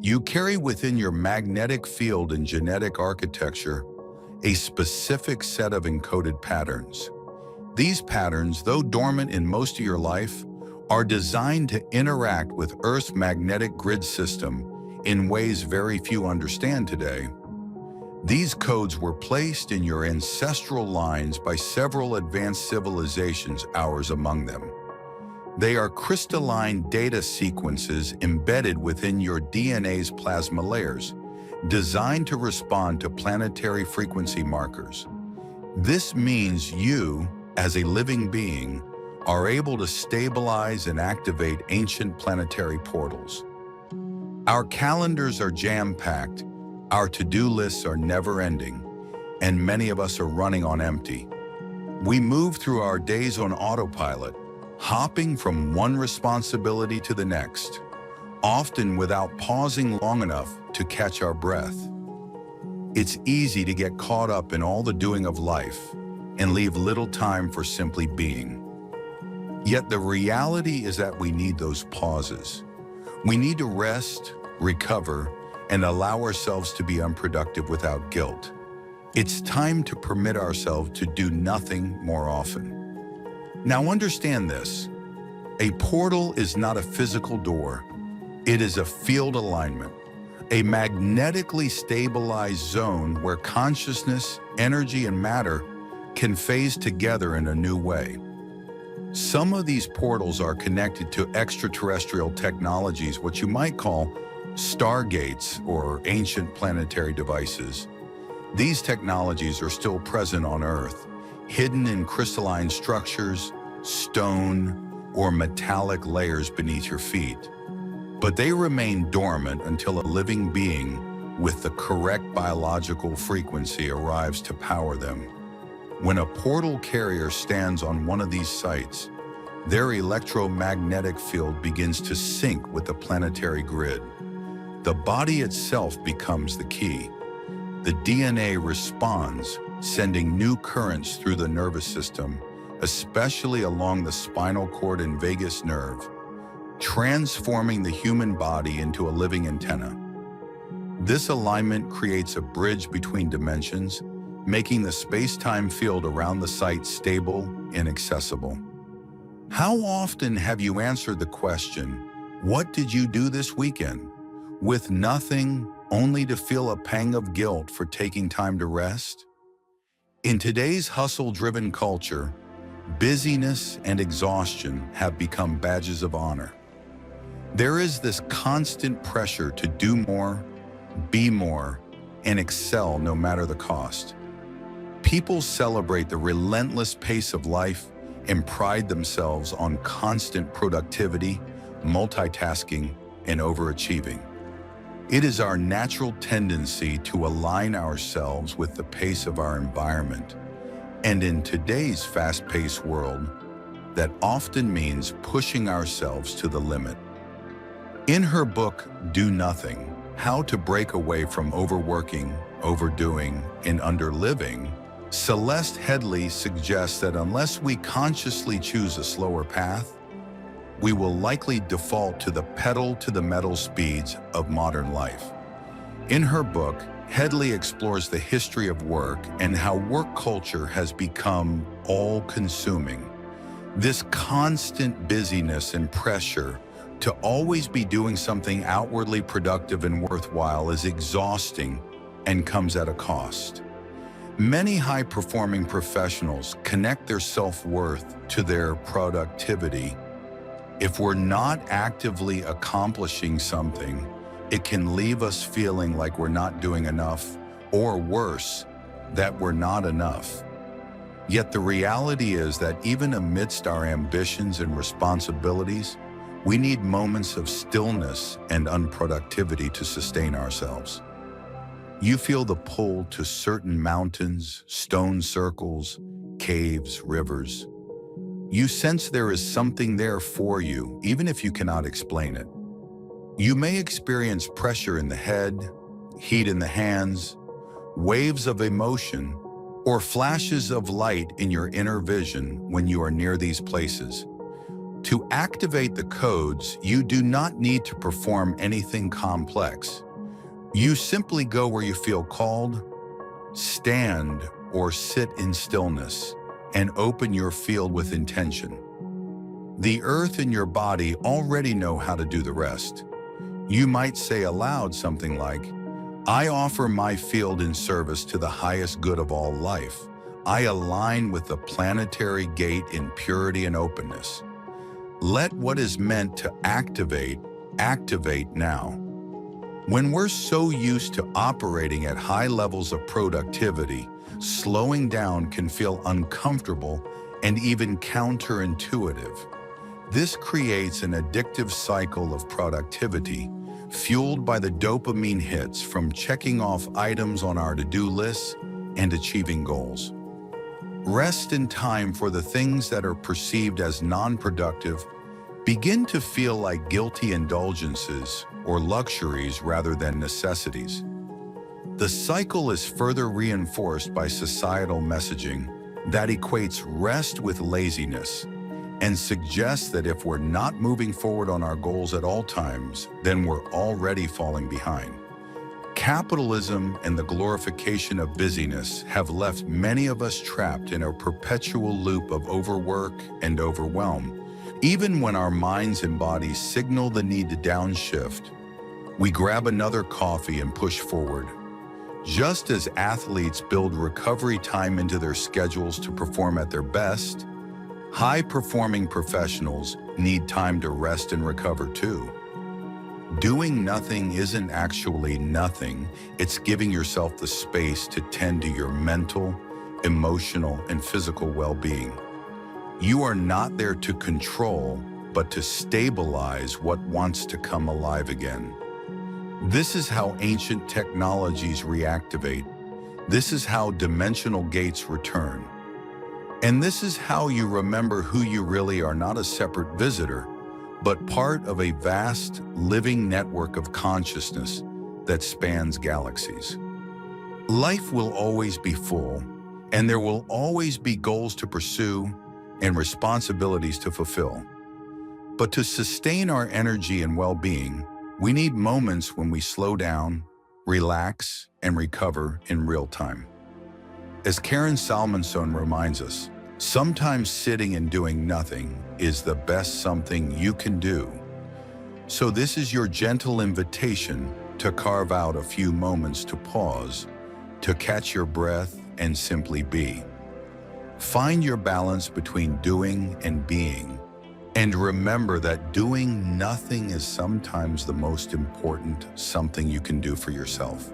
You carry within your magnetic field and genetic architecture a specific set of encoded patterns. These patterns, though dormant in most of your life, are designed to interact with Earth's magnetic grid system in ways very few understand today. These codes were placed in your ancestral lines by several advanced civilizations, ours among them. They are crystalline data sequences embedded within your DNA's plasma layers, designed to respond to planetary frequency markers. This means you, as a living being, are able to stabilize and activate ancient planetary portals. Our calendars are jam-packed, our to-do lists are never-ending, and many of us are running on empty. We move through our days on autopilot, hopping from one responsibility to the next, often without pausing long enough to catch our breath. It's easy to get caught up in all the doing of life and leave little time for simply being. Yet the reality is that we need those pauses. We need to rest, recover, and allow ourselves to be unproductive without guilt. It's time to permit ourselves to do nothing more often. Now understand this. A portal is not a physical door. It is a field alignment, a magnetically stabilized zone where consciousness, energy, and matter can phase together in a new way. Some of these portals are connected to extraterrestrial technologies, what you might call stargates or ancient planetary devices. These technologies are still present on Earth, hidden in crystalline structures, stone, or metallic layers beneath your feet. But they remain dormant until a living being with the correct biological frequency arrives to power them. When a portal carrier stands on one of these sites, their electromagnetic field begins to sync with the planetary grid. The body itself becomes the key. The DNA responds, sending new currents through the nervous system, especially along the spinal cord and vagus nerve, transforming the human body into a living antenna. This alignment creates a bridge between dimensions, making the space-time field around the site stable and accessible. How often have you answered the question, "What did you do this weekend?" with nothing, only to feel a pang of guilt for taking time to rest? In today's hustle-driven culture, busyness and exhaustion have become badges of honor. There is this constant pressure to do more, be more, and excel no matter the cost. People celebrate the relentless pace of life and pride themselves on constant productivity, multitasking, and overachieving. It is our natural tendency to align ourselves with the pace of our environment. And in today's fast-paced world, that often means pushing ourselves to the limit. In her book, Do Nothing: How to Break Away from Overworking, Overdoing, and Underliving, Celeste Headley suggests that unless we consciously choose a slower path, we will likely default to the pedal-to-the-metal speeds of modern life. In her book, Headley explores the history of work and how work culture has become all-consuming. This constant busyness and pressure to always be doing something outwardly productive and worthwhile is exhausting and comes at a cost. Many high-performing professionals connect their self-worth to their productivity. If we're not actively accomplishing something, it can leave us feeling like we're not doing enough, or worse, that we're not enough. Yet the reality is that even amidst our ambitions and responsibilities, we need moments of stillness and unproductivity to sustain ourselves. You feel the pull to certain mountains, stone circles, caves, rivers. You sense there is something there for you, even if you cannot explain it. You may experience pressure in the head, heat in the hands, waves of emotion, or flashes of light in your inner vision when you are near these places. To activate the codes, you do not need to perform anything complex. You simply go where you feel called, stand or sit in stillness, and open your field with intention. The earth and your body already know how to do the rest. You might say aloud something like, I offer my field in service to the highest good of all life. I align with the planetary gate in purity and openness. Let what is meant to activate now. When we're so used to operating at high levels of productivity, slowing down can feel uncomfortable and even counterintuitive. This creates an addictive cycle of productivity, fueled by the dopamine hits from checking off items on our to-do lists and achieving goals. Rest and time for the things that are perceived as non-productive begin to feel like guilty indulgences or luxuries rather than necessities. The cycle is further reinforced by societal messaging that equates rest with laziness and suggests that if we're not moving forward on our goals at all times, then we're already falling behind. Capitalism and the glorification of busyness have left many of us trapped in a perpetual loop of overwork and overwhelm. Even when our minds and bodies signal the need to downshift, we grab another coffee and push forward. Just as athletes build recovery time into their schedules to perform at their best, high-performing professionals need time to rest and recover too. Doing nothing isn't actually nothing. It's giving yourself the space to tend to your mental, emotional, and physical well-being. You are not there to control, but to stabilize what wants to come alive again. This is how ancient technologies reactivate. This is how dimensional gates return. And this is how you remember who you really are, not a separate visitor, but part of a vast, living network of consciousness that spans galaxies. Life will always be full, and there will always be goals to pursue and responsibilities to fulfill. But to sustain our energy and well-being, we need moments when we slow down, relax, and recover in real time. As Karen Salmonson reminds us, sometimes sitting and doing nothing is the best something you can do. So this is your gentle invitation to carve out a few moments to pause, to catch your breath and simply be. Find your balance between doing and being, and remember that doing nothing is sometimes the most important something you can do for yourself.